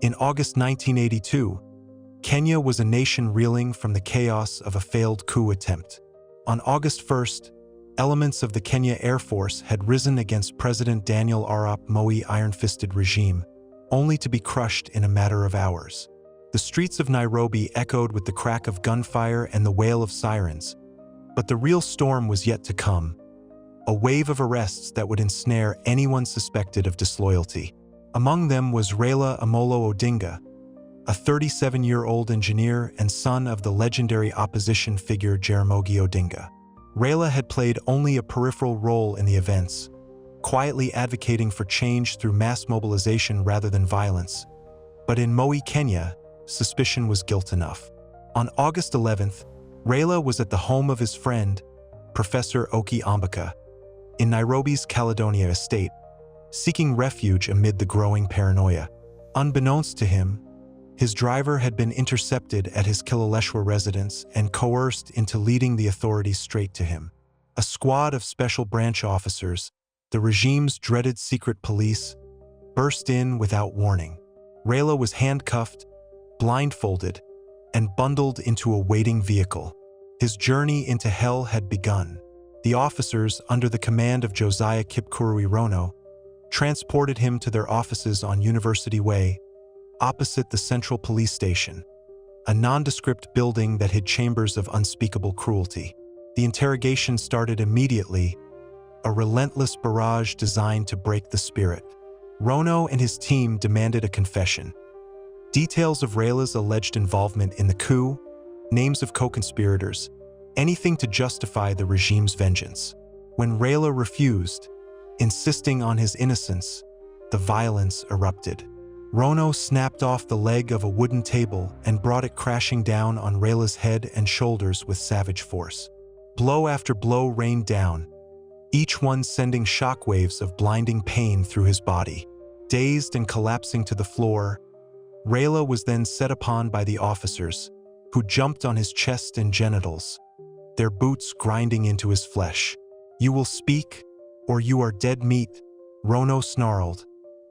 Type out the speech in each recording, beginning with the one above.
In August 1982, Kenya was a nation reeling from the chaos of a failed coup attempt. On August 1st, elements of the Kenya Air Force had risen against President Daniel Arap Moi's iron-fisted regime, only to be crushed in a matter of hours. The streets of Nairobi echoed with the crack of gunfire and the wail of sirens, but the real storm was yet to come, a wave of arrests that would ensnare anyone suspected of disloyalty. Among them was Raila Odinga, a 37-year-old engineer and son of the legendary opposition figure Jaramogi Odinga. Raila had played only a peripheral role in the events, quietly advocating for change through mass mobilization rather than violence. But in Moi, Kenya, suspicion was guilt enough. On August 11th, Raila was at the home of his friend, Professor Oki Ambika, in Nairobi's Caledonia estate, seeking refuge amid the growing paranoia. Unbeknownst to him, his driver had been intercepted at his Kileleshwa residence and coerced into leading the authorities straight to him. A squad of special branch officers, the regime's dreaded secret police, burst in without warning. Raila was handcuffed, blindfolded, and bundled into a waiting vehicle. His journey into hell had begun. The officers, under the command of Josiah Kipkurui Rono, transported him to their offices on University Way, opposite the Central Police Station, a nondescript building that hid chambers of unspeakable cruelty. The interrogation started immediately, a relentless barrage designed to break the spirit. Rono and his team demanded a confession. Details of Raila's alleged involvement in the coup, names of co-conspirators, anything to justify the regime's vengeance. When Raila refused, insisting on his innocence, the violence erupted. Rono snapped off the leg of a wooden table and brought it crashing down on Raila's head and shoulders with savage force. Blow after blow rained down, each one sending shockwaves of blinding pain through his body. Dazed and collapsing to the floor, Raila was then set upon by the officers, who jumped on his chest and genitals, their boots grinding into his flesh. "You will speak, or you are dead meat," Rono snarled,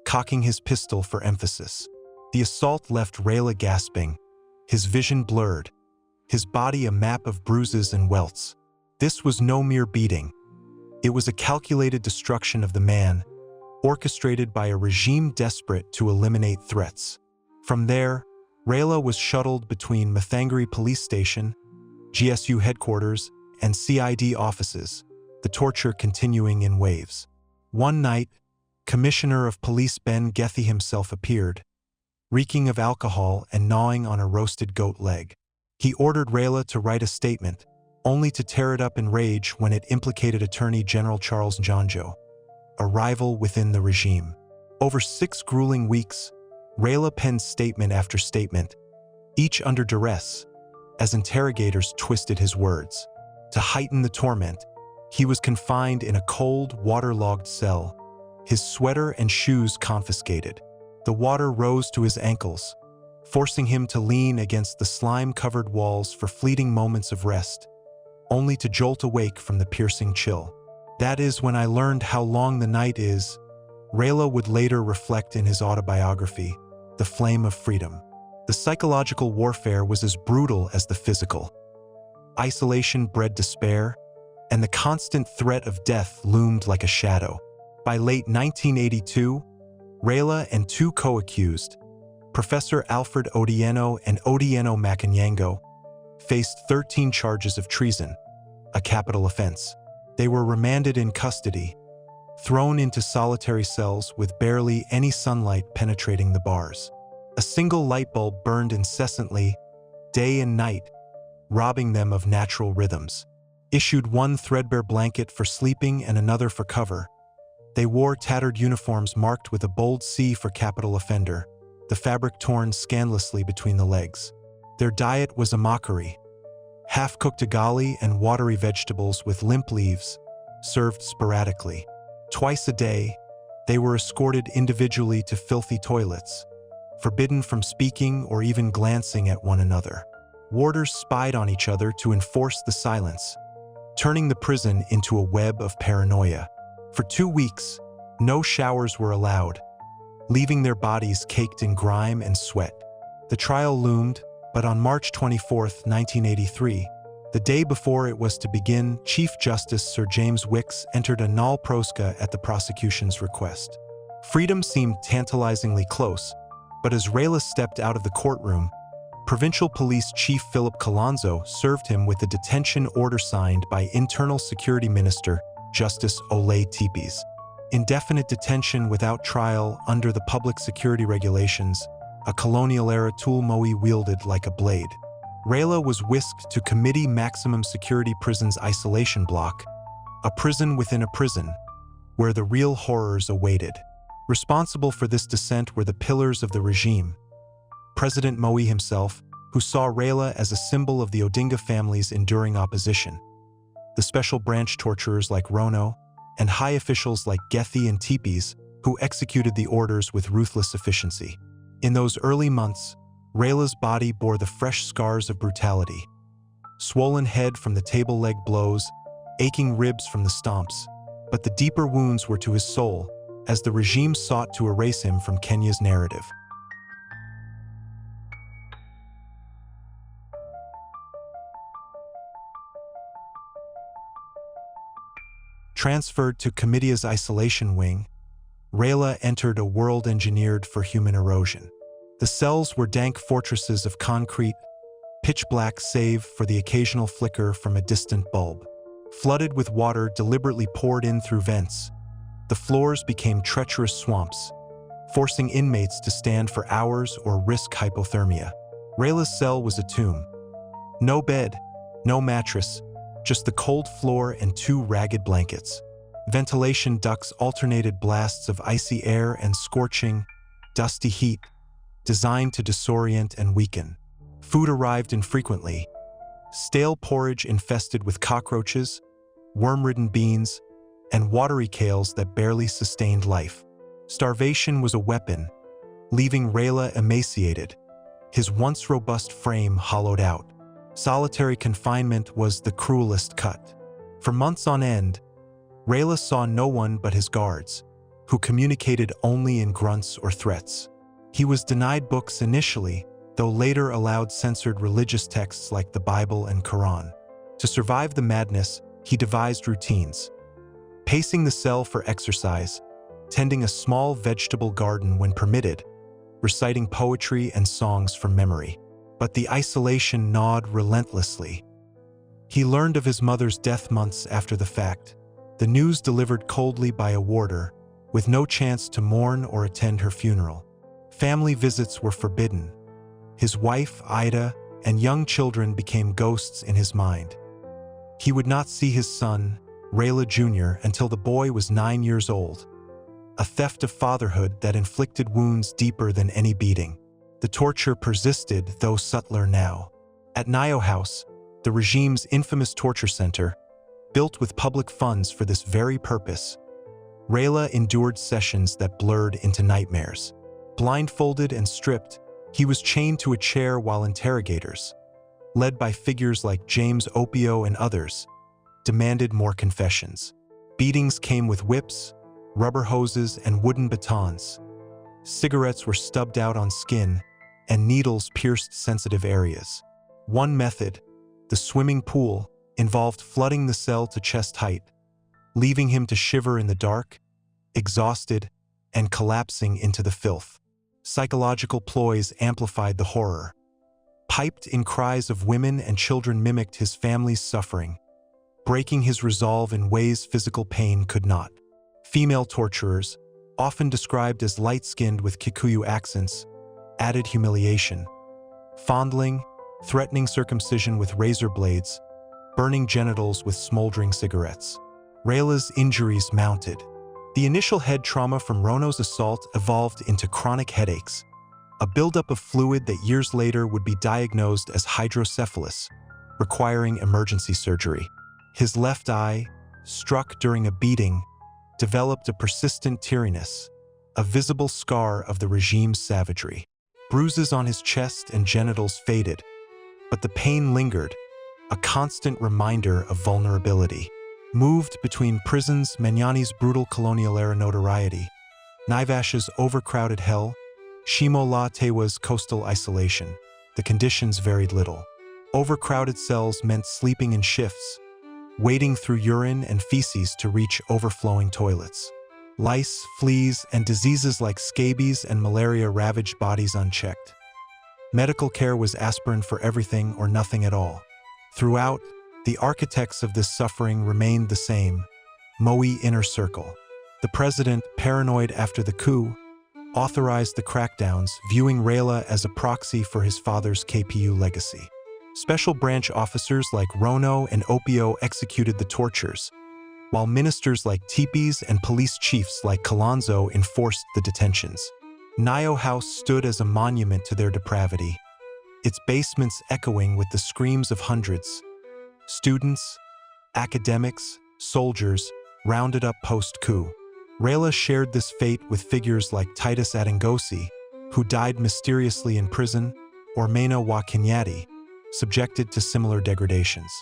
cocking his pistol for emphasis. The assault left Raila gasping, his vision blurred, his body a map of bruises and welts. This was no mere beating. It was a calculated destruction of the man, orchestrated by a regime desperate to eliminate threats. From there, Raila was shuttled between Mathangari Police Station, GSU headquarters, and CID offices, the torture continuing in waves. One night, Commissioner of Police Ben Gethy himself appeared, reeking of alcohol and gnawing on a roasted goat leg. He ordered Raila to write a statement, only to tear it up in rage when it implicated Attorney General Charles Njonjo, a rival within the regime. Over 6 grueling weeks, Raila penned statement after statement, each under duress, as interrogators twisted his words. To heighten the torment, he was confined in a cold, waterlogged cell, his sweater and shoes confiscated. The water rose to his ankles, forcing him to lean against the slime-covered walls for fleeting moments of rest, only to jolt awake from the piercing chill. "That is when I learned how long the night is," Raila would later reflect in his autobiography, The Flame of Freedom. The psychological warfare was as brutal as the physical. Isolation bred despair, and the constant threat of death loomed like a shadow. By late 1982, Raila and 2 co-accused, Professor Alfred Otieno and Otieno Makanyango, faced 13 charges of treason, a capital offense. They were remanded in custody, thrown into solitary cells with barely any sunlight penetrating the bars. A single light bulb burned incessantly, day and night, robbing them of natural rhythms. Issued one threadbare blanket for sleeping and another for cover, they wore tattered uniforms marked with a bold C for capital offender, the fabric torn scandalously between the legs. Their diet was a mockery. Half-cooked ugali and watery vegetables with limp leaves, served sporadically. Twice a day, they were escorted individually to filthy toilets, forbidden from speaking or even glancing at one another. Warders spied on each other to enforce the silence, turning the prison into a web of paranoia. For 2 weeks, no showers were allowed. leaving their bodies caked in grime and sweat. The trial loomed, but on March 24, 1983, the day before it was to begin, Chief Justice Sir James Wicks entered a nolle proska at the prosecution's request. Freedom seemed tantalizingly close, but as Raila stepped out of the courtroom, Provincial Police Chief Philip Kalonzo served him with a detention order signed by Internal Security Minister Justice Ole Tipis. Indefinite detention without trial under the public security regulations, a colonial-era tool Moe wielded like a blade. Raila was whisked to Kamiti Maximum Security Prison's isolation block, a prison within a prison, where the real horrors awaited. Responsible for this descent were the pillars of the regime. President Moe himself, who saw Raila as a symbol of the Odinga family's enduring opposition. The special branch torturers like Rono, and high officials like Gethi and Tipis, who executed the orders with ruthless efficiency. In those early months, Raila's body bore the fresh scars of brutality. Swollen head from the table leg blows, aching ribs from the stomps, but the deeper wounds were to his soul, as the regime sought to erase him from Kenya's narrative. Transferred to Kamiti's isolation wing, Raila entered a world engineered for human erosion. The cells were dank fortresses of concrete, pitch black save for the occasional flicker from a distant bulb. Flooded with water deliberately poured in through vents, the floors became treacherous swamps, forcing inmates to stand for hours or risk hypothermia. Raila's cell was a tomb. No bed, no mattress, just the cold floor and 2 ragged blankets. Ventilation ducts alternated blasts of icy air and scorching, dusty heat, designed to disorient and weaken. Food arrived infrequently. Stale porridge infested with cockroaches, worm-ridden beans, and watery kales that barely sustained life. Starvation was a weapon, leaving Raila emaciated, his once robust frame hollowed out. Solitary confinement was the cruelest cut. For months on end, Raila saw no one but his guards, who communicated only in grunts or threats. He was denied books initially, though later allowed censored religious texts like the Bible and Quran. To survive the madness, he devised routines. Pacing the cell for exercise, tending a small vegetable garden when permitted, reciting poetry and songs from memory. But the isolation gnawed relentlessly. He learned of his mother's death months after the fact, the news delivered coldly by a warder, with no chance to mourn or attend her funeral. Family visits were forbidden. His wife, Ida, and young children became ghosts in his mind. He would not see his son, Raila Jr., until the boy was 9 years old, a theft of fatherhood that inflicted wounds deeper than any beating. The torture persisted, though subtler now. At Nyayo House, the regime's infamous torture center, built with public funds for this very purpose, Raila endured sessions that blurred into nightmares. Blindfolded and stripped, he was chained to a chair while interrogators, led by figures like James Opio and others, demanded more confessions. Beatings came with whips, rubber hoses, and wooden batons. Cigarettes were stubbed out on skin, and needles pierced sensitive areas. One method, the swimming pool, involved flooding the cell to chest height, leaving him to shiver in the dark, exhausted, and collapsing into the filth. Psychological ploys amplified the horror. Piped in cries of women and children mimicked his family's suffering, breaking his resolve in ways physical pain could not. Female torturers, often described as light-skinned with Kikuyu accents, added humiliation. Fondling, threatening circumcision with razor blades, burning genitals with smoldering cigarettes. Raila's injuries mounted. The initial head trauma from Rono's assault evolved into chronic headaches, a buildup of fluid that years later would be diagnosed as hydrocephalus, requiring emergency surgery. His left eye, struck during a beating, developed a persistent teariness, a visible scar of the regime's savagery. Bruises on his chest and genitals faded, but the pain lingered, a constant reminder of vulnerability. Moved between prisons, Manyani's brutal colonial-era notoriety, Naivash's overcrowded hell, Shimo La Tewa's coastal isolation. The conditions varied little. Overcrowded cells meant sleeping in shifts, wading through urine and feces to reach overflowing toilets. Lice, fleas, and diseases like scabies and malaria ravaged bodies unchecked. Medical care was aspirin for everything or nothing at all. Throughout, the architects of this suffering remained the same: Moi inner circle. The president, paranoid after the coup, authorized the crackdowns, viewing Raila as a proxy for his father's KPU legacy. Special branch officers like Rono and Opio executed the tortures, while ministers like Tipis and police chiefs like Kalonzo enforced the detentions. Nyayo House stood as a monument to their depravity, its basements echoing with the screams of hundreds. Students, academics, soldiers, rounded up post-coup. Raila shared this fate with figures like Titus Adangosi, who died mysteriously in prison, or Mena wa Kenyati, subjected to similar degradations.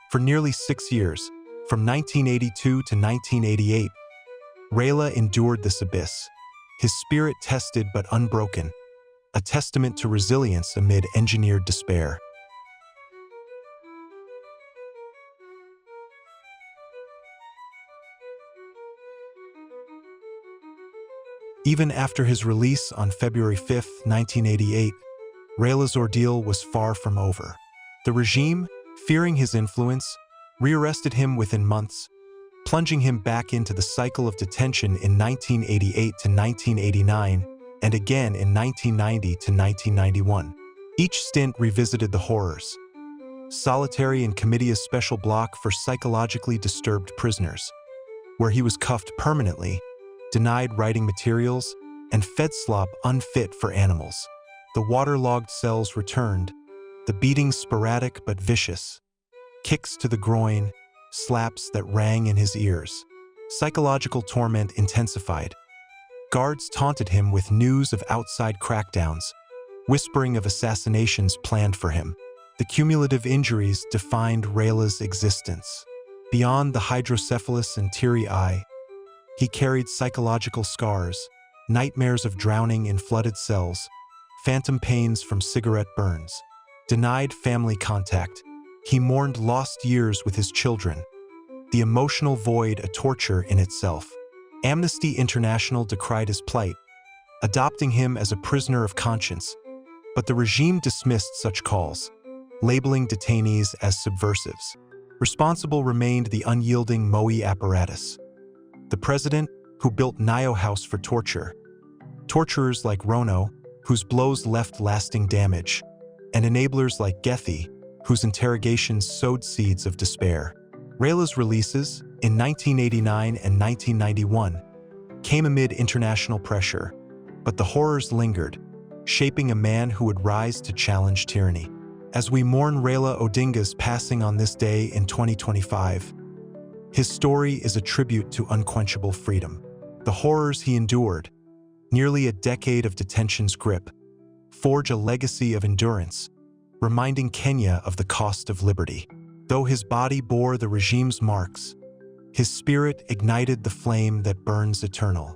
For nearly 6 years, from 1982 to 1988, Raila endured this abyss, his spirit tested but unbroken, a testament to resilience amid engineered despair. Even after his release on February 5, 1988, Raila's ordeal was far from over. The regime, fearing his influence, rearrested him within months, plunging him back into the cycle of detention in 1988 to 1989 and again in 1990 to 1991. Each stint revisited the horrors. Solitary in Kamiti's special block for psychologically disturbed prisoners, where he was cuffed permanently, denied writing materials, and fed slop unfit for animals. The waterlogged cells returned, the beatings sporadic but vicious, kicks to the groin, slaps that rang in his ears. Psychological torment intensified. Guards taunted him with news of outside crackdowns, whispering of assassinations planned for him. The cumulative injuries defined Raila's existence. Beyond the hydrocephalus and teary eye, he carried psychological scars, nightmares of drowning in flooded cells, phantom pains from cigarette burns. Denied family contact, he mourned lost years with his children. The emotional void a torture in itself. Amnesty International decried his plight, adopting him as a prisoner of conscience, but the regime dismissed such calls, labeling detainees as subversives. Responsible remained the unyielding Moi apparatus. The president, who built Nyayo House for torture. Torturers like Rono, whose blows left lasting damage, and enablers like Gethi, whose interrogations sowed seeds of despair. Raila's releases, in 1989 and 1991, came amid international pressure, but the horrors lingered, shaping a man who would rise to challenge tyranny. As we mourn Raila Odinga's passing on this day in 2025, his story is a tribute to unquenchable freedom. The horrors he endured, nearly a decade of detention's grip, forge a legacy of endurance, reminding Kenya of the cost of liberty. Though his body bore the regime's marks, his spirit ignited the flame that burns eternal.